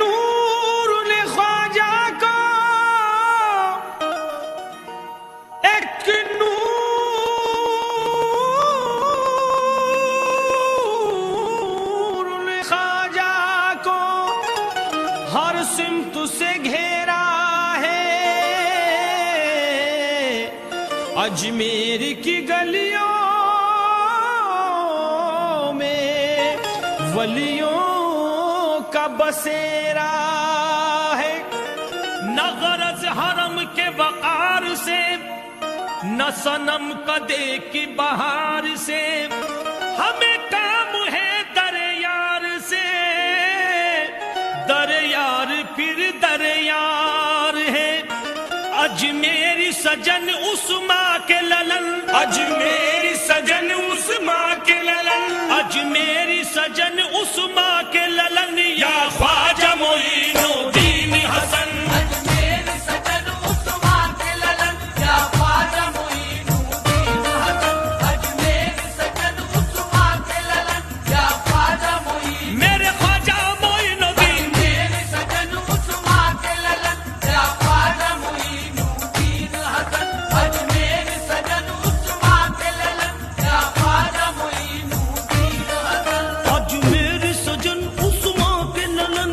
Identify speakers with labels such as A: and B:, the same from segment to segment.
A: नूर ने ख्वाजा को, एक नूर ने ख्वाजा को हर सिमत से घेरा है। अजमेर की गलियों वलियों का बसेरा है। न गरज हरम के वकार से, न सनम कदे की बहार से, हमें काम है दरयार से। दरयार फिर दरयार है। अजमेरी सजन उस्मा के ललन, अजमेरी सजन उस्मा के ललन, अजमेरी सजन उस्मा के ललन, या ख्वाजा मोइनुद्दीन हसन।
B: अजमेरी सजन उस्मा के ललन, या ख्वाजा मोइनुद्दीन हसन। अजमेरी सजन उस्मा के ललन, या ख्वाजा मोइनुद्दीन।
A: मेरे ख्वाजा मोइनुद्दीन।
B: अजमेरी सजन उस्मा के ललन, या ख्वाजा मोइनुद्दीन हसन। अजमेरी सजन उस्मा के ललन, या ख्वाजा मोइनुद्दीन हसन।
A: अजमेरी सजन उस्मा के ललन,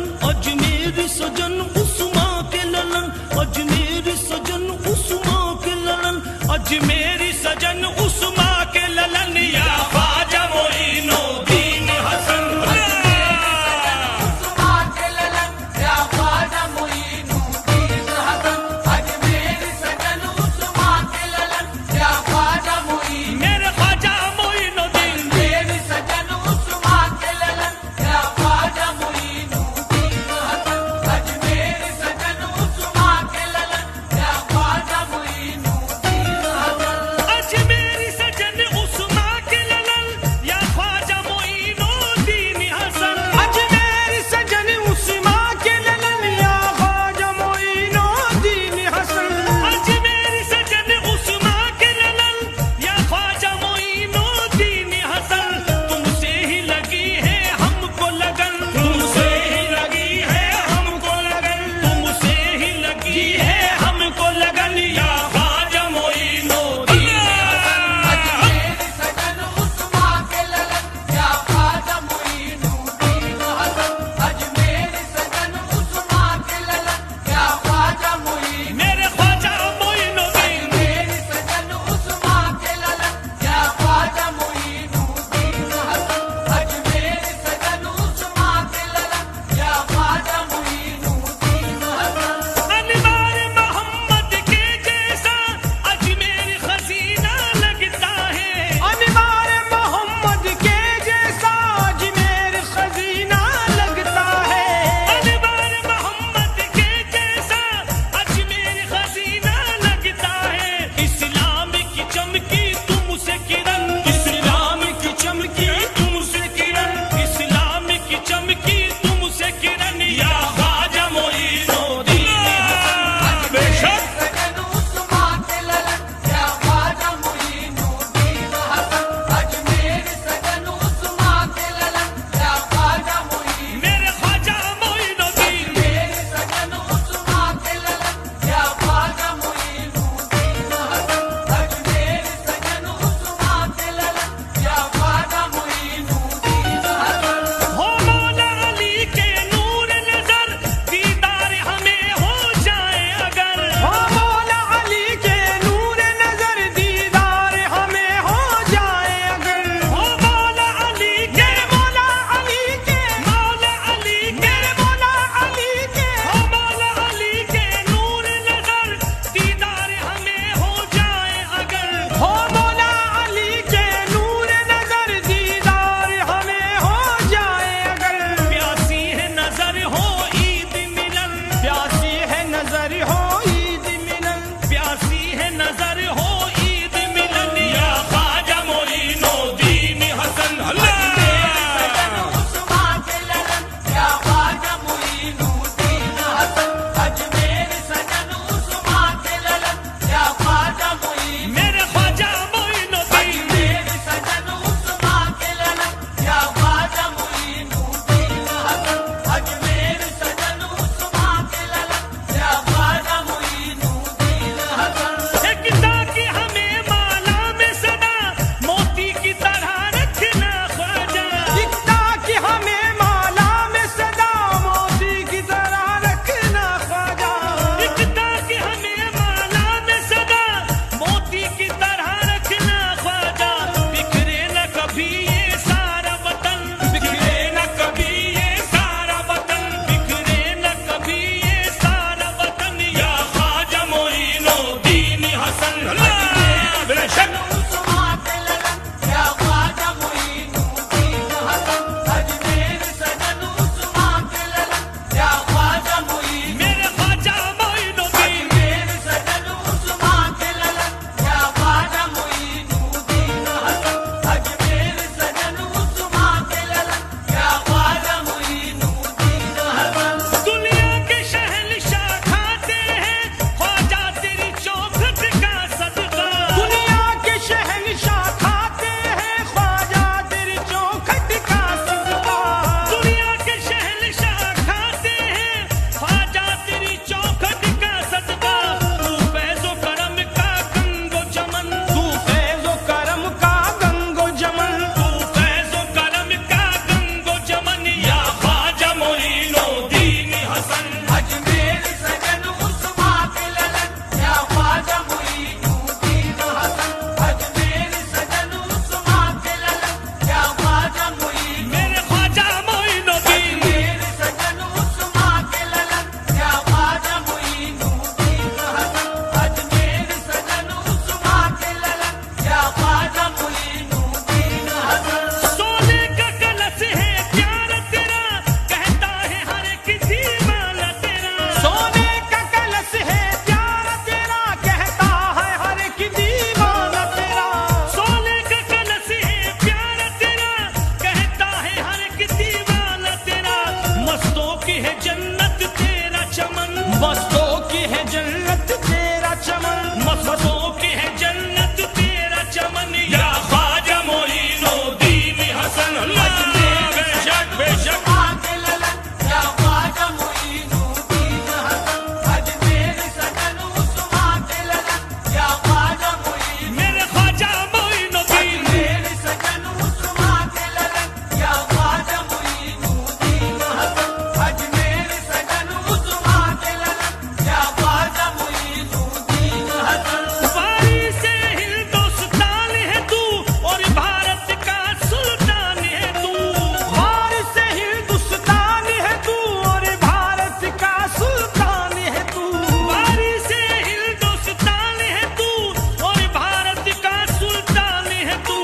A: मस्तों की है जन्नत तेरा चमन, मस्तों की है जन्नत तेरा चमन, या ख्वाजा मोइनुद्दीन हसन। बेशक बेशक
B: के ललन या ख्वाजा मोइनुद्दीन हसन, अजमेर सजन उस्मा के ललन या ख्वाजा मोइनुद्दीन,
A: मेरे ख्वाजा मोइनुद्दीन,
B: अजमेर सजन उस्मा के ललन या ख्वाजा मोइनुद्दीन हसन, अजमेर सजन उस्मा के ललन या ख्वाजा मोइनुद्दीन हसन।
A: वारी से हिंदुस्तान है तू और भारत का सुल्तान है तू, वारी से हिंदुस्तान है तू और भारत का सुल्तान है तू, वारी से हिंदुस्तान है तू और भारत का सुल्तान है तू।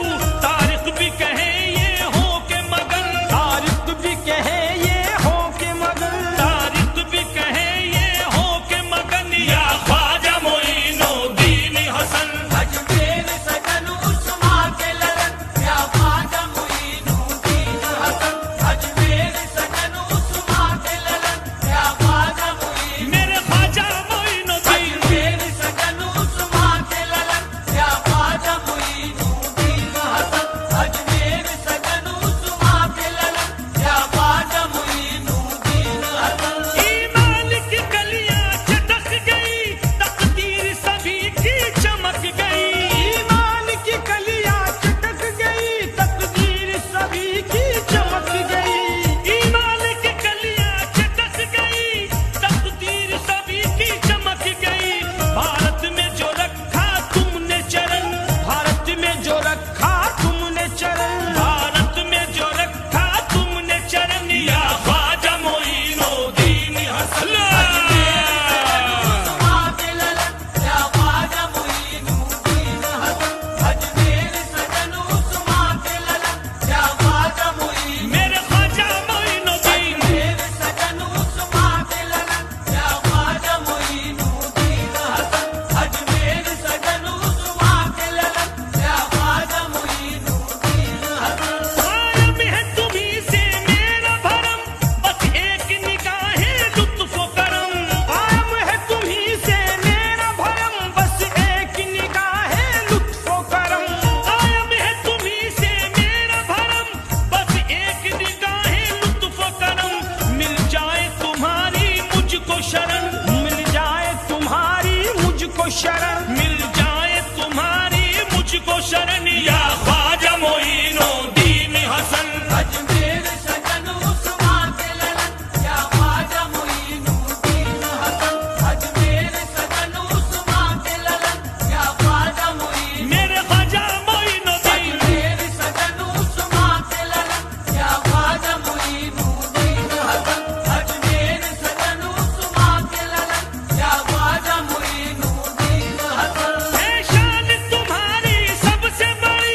A: तारीख भी कहे ये हो के मगन, तारीख भी कहे ये हो के मगन, तारीख भी कहे ये हो के मगन, या ख्वाजा मोइनुद्दीन हसन।
B: अजमेर सजन उस्मा के ललन या ख्वाजा मोइनुद्दीन हसन, अजमेर सजन उस्मा के ललन या ख्वाजा मोइनुद्दीन,
A: मेरे ख्वाजा मोइनुद्दीन,
B: अजमेर सजन उस्मा के ललन या ख्वाजा मोइनुद्दीन हसन, अजमेर सजन उस्मा के ललन या ख्वाजा मोइनुद्दीन हसन।
A: ईमान की कलियां चटक गई, तकदीर सभी की चमक गई, ईमान की कलियां चटक गई, तकदीर सभी की चमक गई, ईमान की कलियां चटक गई, तकदीर सभी की चमक गई। भारत में जो रखा तुमने चरण, भारत में जो रखा तुमने चरण, भारत में जो रखा तुमने चरण, या ख्वाजा मोइनुद्दीन हसन।
B: उस्मा के ललन या ख्वाजा मोइनुद्दीन हसन, अजमेर सजन उस्मा के ललन या ख्वाजा मोइनुद्दीन,
A: मेरे ख्वाजा मोइनुद्दीन,
B: अजमेर सजन उस्मा के ललन या ख्वाजा मोइनुद्दीन हसन, अजमेर सजन उस्मा के ललन या ख्वाजा मोइनुद्दीन हसन।
A: कायम है तुम्हीं से मेरा भरम, बस एक निगाहे लुत्फ करम, कायम है तुम्हीं से मेरा भरम, बस एक निगाहे लुत्फ करम, कायम है तुम्हीं से मेरा भरम, बस एक निगाहे लुत्फ करम। मिल जाए तुम्हारी मुझको शरण, मिल जाए तुम्हारी मुझको शरण, मिल जाए तुम्हारी मुझको शरण, या ख्वाजा मोइनुद्दीन हसन।
B: अजमेर सजन उस्मा के ललन या ख्वाजा मोइनुद्दीन हसन, अजमेर सजन उस्मा के ललन या ख्वाजा मोइनुद्दीन,
A: मेरे ख्वाजा मोइनुद्दीन,
B: अजमेर सजन उस्मा के ललन या ख्वाजा मोइनुद्दीन हसन, अजमेर सजन उस्मा के ललन या ख्वाजा मोइनुद्दीन हसन।
A: है शान तुम्हारी सबसे बड़ी,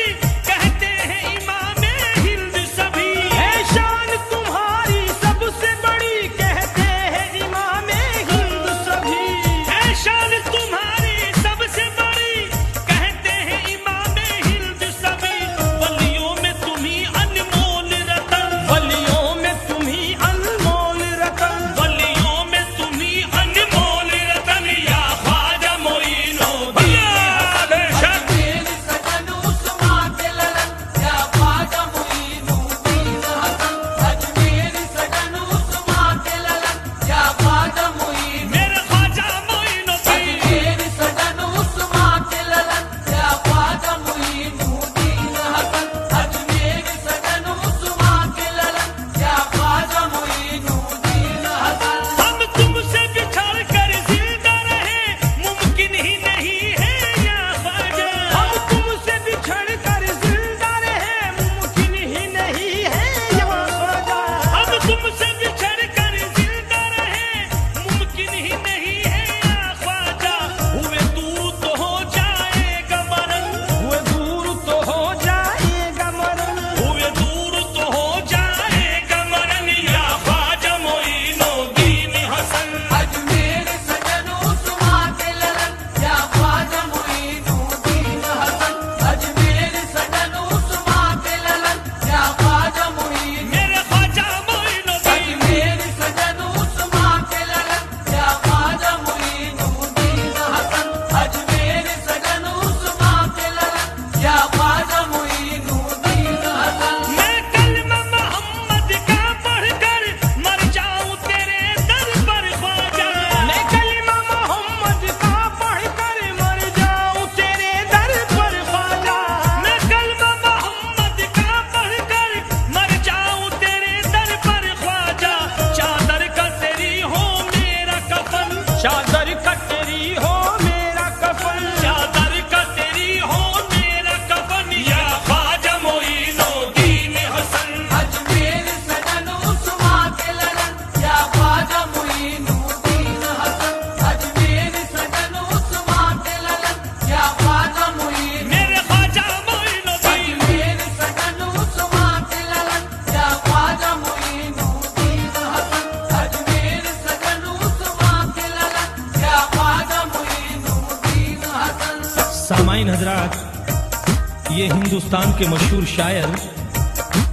A: सामीन हजरात, ये हिंदुस्तान के मशहूर शायर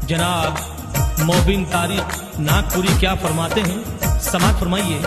A: जनाब मोबिन तारिक नागपुरी क्या फरमाते हैं, समात फरमाइए।